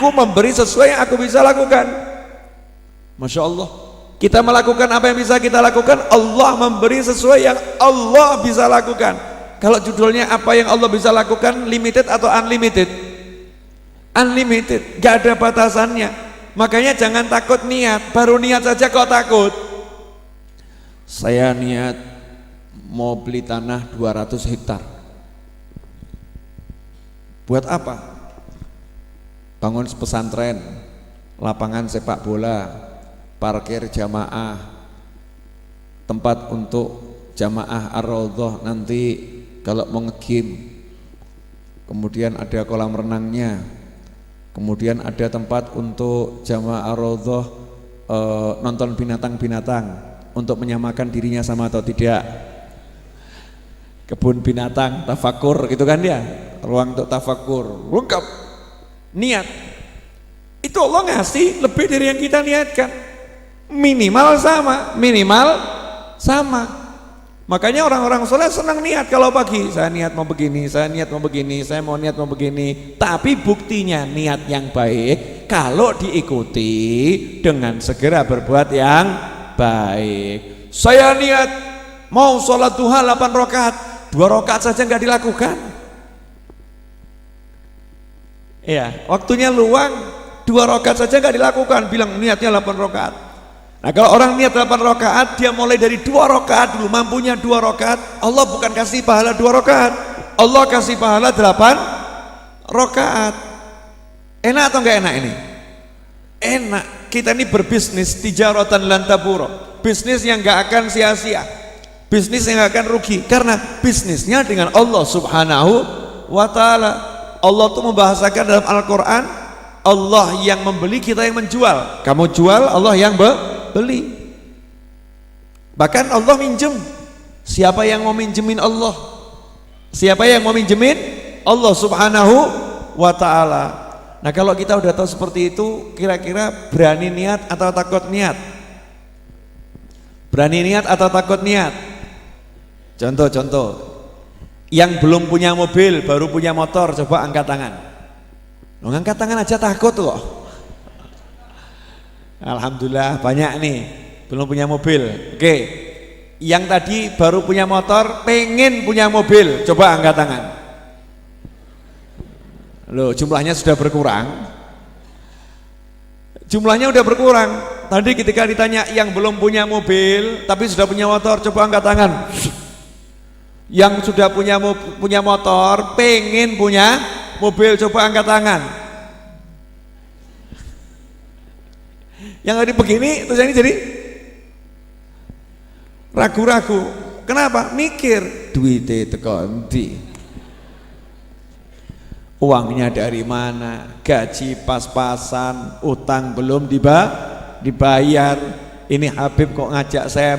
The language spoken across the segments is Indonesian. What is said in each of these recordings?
Aku memberi sesuai yang aku bisa lakukan. Masya Allah, kita melakukan apa yang bisa kita lakukan, Allah memberi sesuai yang Allah bisa lakukan. Kalau judulnya apa yang Allah bisa lakukan, limited atau unlimited? Unlimited, gak ada batasannya. Makanya jangan takut niat, baru niat saja kok takut. Saya niat mau beli tanah 200 hektar. Buat apa? Bangun pesantren, lapangan sepak bola, parkir jamaah, tempat untuk jamaah Ar-Raudhah nanti kalau mau nge-game, kemudian ada kolam renangnya, kemudian ada tempat untuk jamaah Ar-Raudhah nonton binatang-binatang untuk menyamakan dirinya sama atau tidak, kebun binatang, tafakur gitu kan ya, ruang untuk tafakur, lengkap. Niat itu Allah ngasih lebih dari yang kita niatkan, minimal sama. Makanya orang-orang soleh senang niat. Kalau pagi saya niat mau begini, saya niat mau begini, saya mau niat mau begini. Tapi buktinya niat yang baik kalau diikuti dengan segera berbuat yang baik. Saya niat mau sholat duha 8 rakaat, 2 rakaat saja nggak dilakukan. Iya, waktunya luang, 2 rakaat saja nggak dilakukan, bilang niatnya 8 rakaat. Nah kalau orang niat 8 rakaat, dia mulai dari 2 rakaat dulu, mampunya 2 rakaat, Allah bukan kasih pahala 2 rakaat, Allah kasih pahala 8 rakaat. Enak atau enggak enak ini? Enak. Kita ini berbisnis, tijaratan lan tabura, bisnis yang enggak akan sia-sia, bisnis yang enggak akan rugi, karena bisnisnya dengan Allah subhanahu wa ta'ala. Allah tuh membahasakan dalam Al-Quran, Allah yang membeli, kita yang menjual. Kamu jual, Allah yang beli. Bahkan Allah minjem. Siapa yang mau minjemin Allah? Siapa yang mau minjemin? Allah subhanahu wa ta'ala. Nah kalau kita udah tahu seperti itu, kira-kira berani niat atau takut niat? Berani niat atau takut niat? Contoh. Yang belum punya mobil, baru punya motor, coba angkat tangan. Angkat tangan aja takut kok. Alhamdulillah banyak nih belum punya mobil. Oke, yang tadi baru punya motor, pengen punya mobil, coba angkat tangan. Loh, jumlahnya sudah berkurang. Jumlahnya udah berkurang. Tadi ketika ditanya yang belum punya mobil tapi sudah punya motor, coba angkat tangan. Yang sudah punya motor, pengen punya mobil, coba angkat tangan. Yang tadi begini, terus ini jadi ragu-ragu. Kenapa? Mikir, duitnya teko endi? Uangnya dari mana? Gaji pas-pasan, utang belum dibayar. Ini Habib kok ngajak saya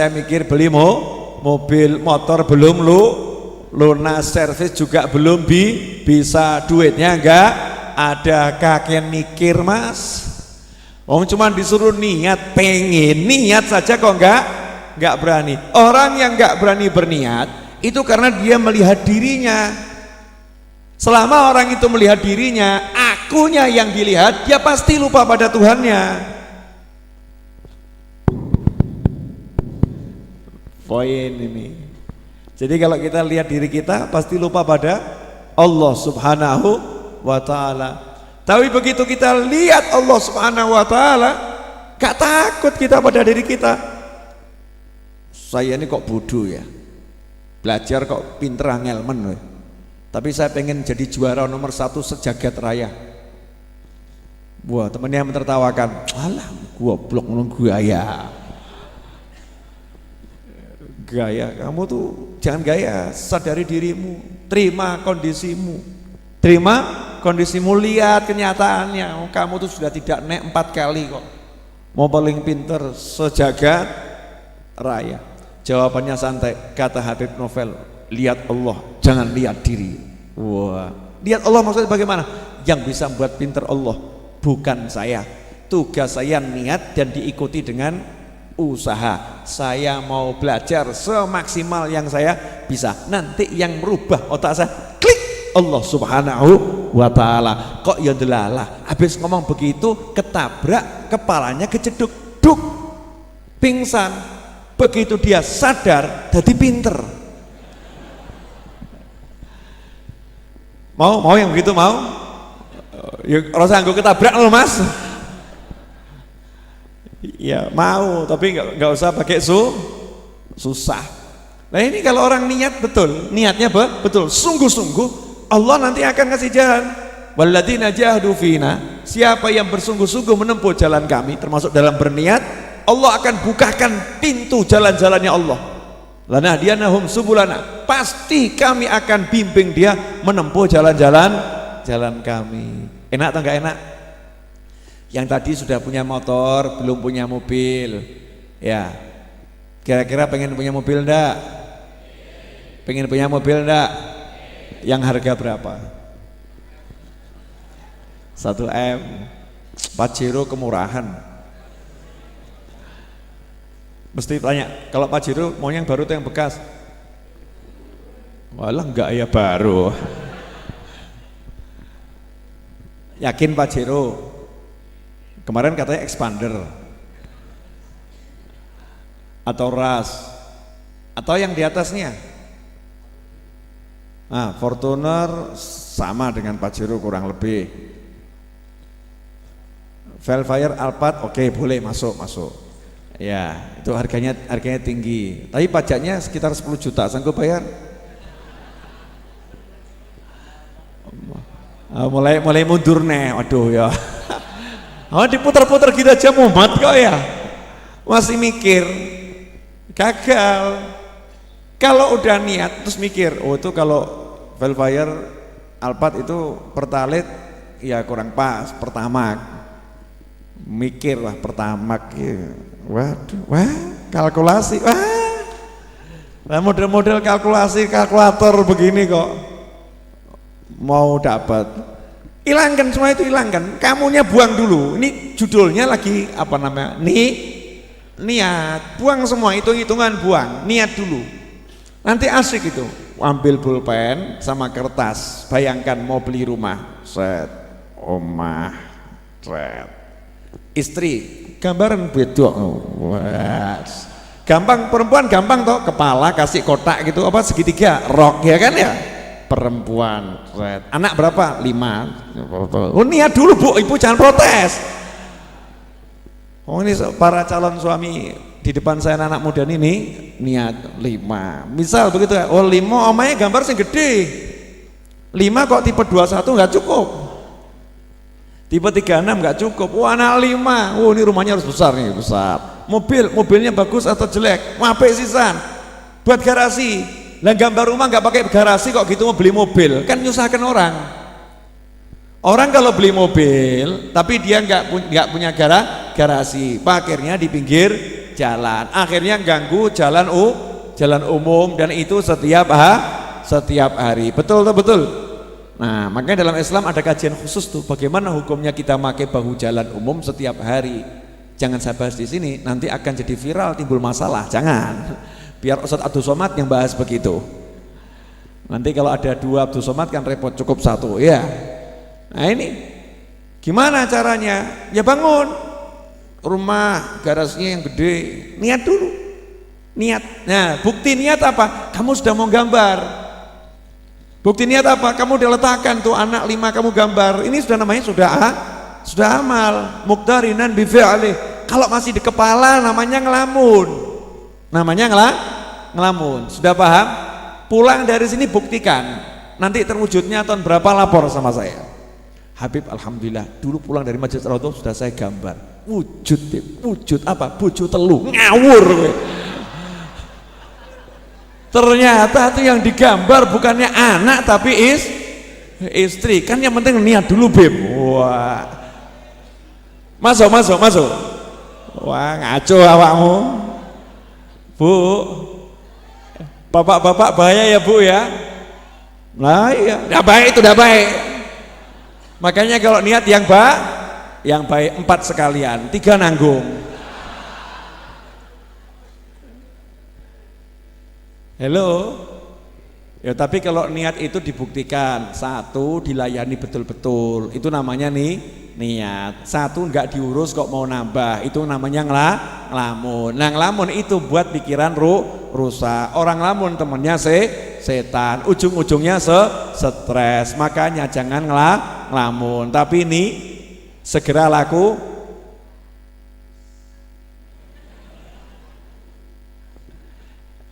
mikir beli mobil, motor belum lunas, servis juga belum bisa, duitnya enggak ada, kakek mikir mas. Cuma disuruh niat, pengen niat saja kok enggak berani. Orang yang enggak berani berniat itu karena dia melihat dirinya. Selama orang itu melihat dirinya, akunya yang dilihat, dia pasti lupa pada Tuhannya. Poin ini. Jadi kalau kita lihat diri kita pasti lupa pada Allah subhanahu wa ta'ala. Tapi begitu kita lihat Allah subhanahu wa ta'ala, gak takut kita pada diri kita. Saya ini kok bodoh ya, belajar kok pinter angelmen, tapi saya pengen jadi juara nomor 1 sejagat raya. Wah, temennya menertawakan, alah goblok gaya. Gaya, kamu tuh jangan gaya, sadari dirimu, terima kondisimu, lihat kenyataannya. Kamu tuh sudah tidak naik 4 kali kok, mau paling pinter sejagat raya. Jawabannya santai, kata Habib Novel, lihat Allah, jangan lihat diri. Wah, lihat Allah maksudnya bagaimana? Yang bisa membuat pinter Allah, bukan saya. Tugas saya niat dan diikuti dengan usaha. Saya mau belajar semaksimal yang saya bisa. Nanti yang merubah otak saya, klik, Allah subhanahu wa ta'ala. Kok ya delalah, habis ngomong begitu ketabrak, kepalanya kejeduk, duk, pingsan. Begitu dia sadar, jadi pinter. Mau yang begitu mau? Ya rasa anggo ketabrak loh mas. Ya mau, tapi nggak usah pakai susah. Nah ini kalau orang niat betul, niatnya betul, sungguh-sungguh, Allah nanti akan kasih jalan. Walladzina jahadu fina, siapa yang bersungguh-sungguh menempuh jalan kami, termasuk dalam berniat, Allah akan bukakan pintu jalan-jalannya Allah. Lanahdiyanahum subulana, pasti kami akan bimbing dia menempuh jalan kami. Enak atau enggak enak? Yang tadi sudah punya motor, belum punya mobil, ya kira-kira pengen punya mobil enggak? Pengen punya mobil enggak? Yang harga berapa? 1M. Pajero kemurahan. Mesti tanya, kalau Pajero mau yang baru atau yang bekas? Walah enggak ya baru. Yakin Pajero? Kemarin katanya expander atau ras atau yang di atasnya. Nah, Fortuner sama dengan Pajero kurang lebih. Velfire Alphard oke, boleh masuk. Ya, itu harganya tinggi. Tapi pajaknya sekitar 10 juta, sanggup bayar? Mulai mundur nih, waduh ya. Oh diputar-putar gitu aja mumet kok ya, masih mikir, gagal. Kalau udah niat terus mikir, oh itu kalau Velfire Alphard itu pertalite ya kurang pas, pertamax. Mikir lah pertamax ya. Wah kalkulasi, nah model-model kalkulator begini kok mau dapat. Hilangkan semua itu, hilangkan, kamunya buang dulu. Ini judulnya lagi apa namanya? Niat, buang semua hitung-hitungan, buang, niat dulu. Nanti asik itu, ambil pulpen sama kertas, bayangkan mau beli rumah, set, omah, set, istri, gambaran beda, gampang, perempuan gampang toh, kepala kasih kotak gitu, apa segitiga, rok ya kan ya. Perempuan, anak berapa? 5. Oh niat dulu bu, ibu jangan protes. Oh ini para calon suami di depan saya anak muda ini niat 5. Misal begitu ya, oh 5 omanya gambar sing gede. 5 kok tipe 21 nggak cukup. Tipe 36 nggak cukup. Wah anak 5, oh ini rumahnya harus besar nih, besar. Mobilnya bagus atau jelek? Mape sisan. Buat garasi. Lah gambar rumah nggak pakai garasi kok gitu mau beli mobil, kan nyusahkan orang. Orang kalau beli mobil tapi dia nggak punya garasi, parkirnya di pinggir jalan, akhirnya ganggu jalan umum, dan itu setiap hari. Betul. Nah makanya dalam Islam ada kajian khusus tuh, bagaimana hukumnya kita pakai bahu jalan umum setiap hari. Jangan saya bahas di sini, nanti akan jadi viral, timbul masalah. Jangan. Biar Ustadz Abdul Somad yang bahas begitu. Nanti kalau ada 2 Abdul Somad kan repot, cukup 1 ya. Nah ini gimana caranya? Ya bangun rumah, garasinya yang gede, niat dulu. Niat. Nah bukti niat apa? Kamu sudah mau gambar. Bukti niat apa? Kamu udah letakkan tuh anak 5 kamu gambar. Ini sudah namanya sudah amal. Muqtarinan bi fi'lih. Kalau masih di kepala namanya ngelamun. Ngelamun. Sudah paham? Pulang dari sini buktikan. Nanti terwujudnya tahun berapa lapor sama saya. Habib alhamdulillah dulu pulang dari Masjid Raudhah sudah saya gambar. Wujud apa? Bojo telu. Ngawur. Ternyata itu yang digambar bukannya anak tapi istri. Kan yang penting niat dulu Beb. Wah. Masuk. Wah, ngaco awakmu. Bu, bapak-bapak bahaya ya bu ya. Nah iya, udah baik. Makanya kalau niat yang baik 4 sekalian, 3 nanggung. Hello, Ya tapi kalau niat itu dibuktikan, satu dilayani betul-betul, itu namanya nih niat. Satu enggak diurus kok mau nambah, itu namanya ngelamun. Nah ngelamun itu buat pikiran rusak. Orang ngelamun temennya setan, ujung-ujungnya stres. Makanya jangan ngelamun. Tapi ini segera laku.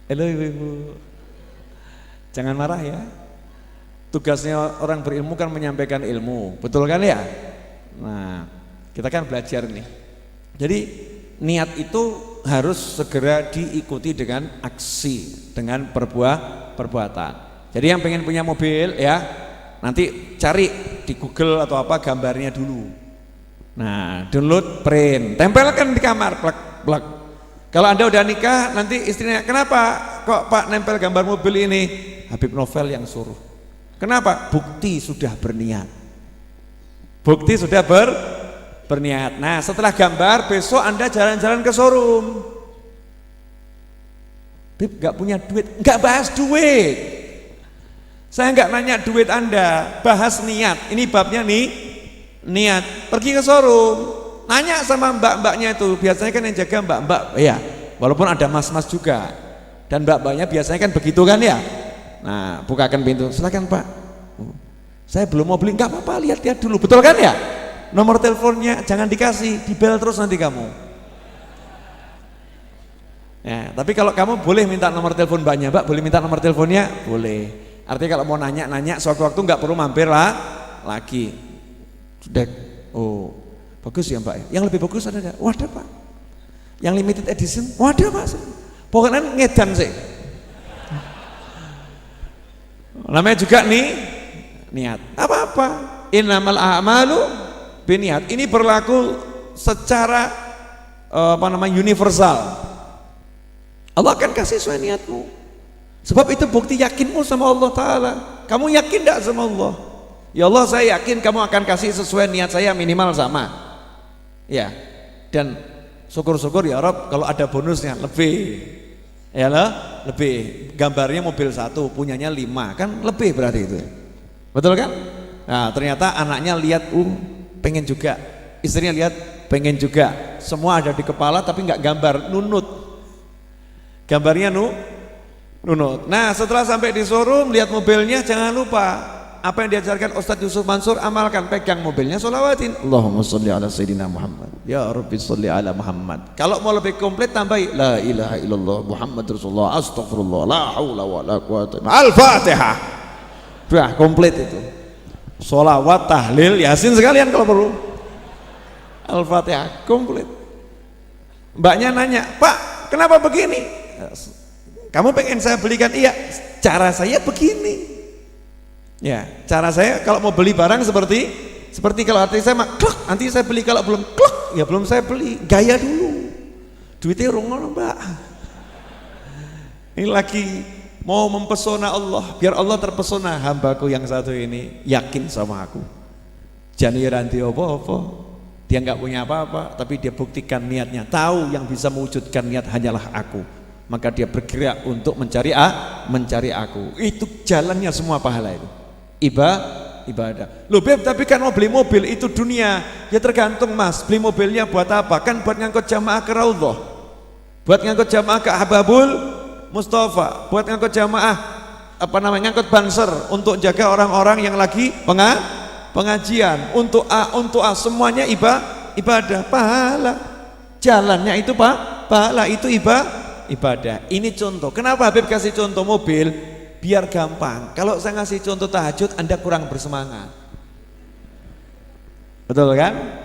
Halo ibu-ibu. Jangan marah ya. Tugasnya orang berilmu kan menyampaikan ilmu, betul kan ya? Nah, kita kan belajar nih. Jadi niat itu harus segera diikuti dengan aksi, dengan perbuatan. Jadi yang pengen punya mobil ya, nanti cari di Google atau apa gambarnya dulu. Nah, download, print, tempelkan di kamar, plak plak. Kalau Anda udah nikah, nanti istrinya, kenapa kok Pak nempel gambar mobil ini? Habib Novel yang suruh. Kenapa? Bukti sudah berniat. Bukti sudah berniat. Nah setelah gambar, besok Anda jalan-jalan ke showroom. Bib gak punya duit, gak bahas duit. Saya gak nanya duit Anda, bahas niat. Ini babnya nih, niat. Pergi ke showroom, nanya sama mbak-mbaknya itu. Biasanya kan yang jaga mbak-mbak, ya. Walaupun ada mas-mas juga. Dan mbak-mbaknya biasanya kan begitu kan ya. Nah, bukakan pintu, silakan Pak. Saya belum mau beli, nggak apa-apa, lihat-lihat dulu, betul kan ya? Nomor teleponnya jangan dikasih, dibel terus nanti kamu. Ya, tapi kalau kamu boleh minta nomor telepon mbaknya, Mbak, boleh minta nomor teleponnya, boleh. Artinya kalau mau nanya-nanya, sewaktu-waktu nggak perlu mampir lagi. Sudah, oh bagus ya Mbak. Yang lebih bagus ada nggak? Wadah Pak. Yang limited edition, wadah Pak. Pokoknya ngedan sih. Namanya juga nih niat. Apa-apa. Innamal a'malu biniat. Ini berlaku secara universal. Allah akan kasih sesuai niatmu. Sebab itu bukti yakinmu sama Allah Ta'ala. Kamu yakin tidak sama Allah? Ya Allah, saya yakin kamu akan kasih sesuai niat saya minimal sama. Ya. Dan syukur-syukur ya Rob kalau ada bonusnya lebih. Ya lah, lebih. Gambarnya mobil 1, punyanya 5, kan lebih berarti itu. Betul kan? Nah, ternyata anaknya lihat pengen juga. Istrinya lihat pengen juga. Semua ada di kepala tapi nggak gambar, nunut. Gambarnya nunut. Nah, setelah sampai di showroom lihat mobilnya, jangan lupa apa yang diajarkan Ustadz Yusuf Mansur, amalkan, pegang mobilnya, sholawatin Allahumma sholli ala sayyidina Muhammad, ya Rabbi sholli ala Muhammad. Kalau mau lebih komplit tambahi la ilaha illallah Muhammad Rasulullah astagfirullah la haula wa la quwata al-Fatihah. Sudah komplit itu, sholawat, tahlil, yasin sekalian kalau perlu, Al-Fatihah komplit. Mbaknya nanya, Pak kenapa begini? Kamu pengen saya belikan? Iya, cara saya begini. Ya, cara saya kalau mau beli barang seperti kalau hati saya klek, nanti saya beli, kalau belum klek, ya belum saya beli. Gaya dulu. Duitnya rungono, Mbak. Ini lagi mau mempesona Allah, biar Allah terpesona, hambaku yang satu ini yakin sama aku. Jani ranti apa-apa. Dia nggak punya apa-apa, tapi dia buktikan niatnya, tahu yang bisa mewujudkan niat hanyalah aku. Maka dia bergerak untuk mencari aku. Itu jalannya semua pahala itu. Ibadah. Loh Beb, tapi kan mau beli mobil itu dunia. Ya tergantung Mas, beli mobilnya buat apa? Kan buat ngangkut jamaah ke Raudhah, buat ngangkut jamaah ke Hababul Mustafa, buat ngangkut jamaah ngangkut banser untuk jaga orang-orang yang lagi pengajian, untuk semuanya ibadah, pahala. Jalannya itu pahala, itu ibadah. Ini contoh. Kenapa Habib kasih contoh mobil? Biar gampang. Kalau saya ngasih contoh tahajud, Anda kurang bersemangat. Betul kan?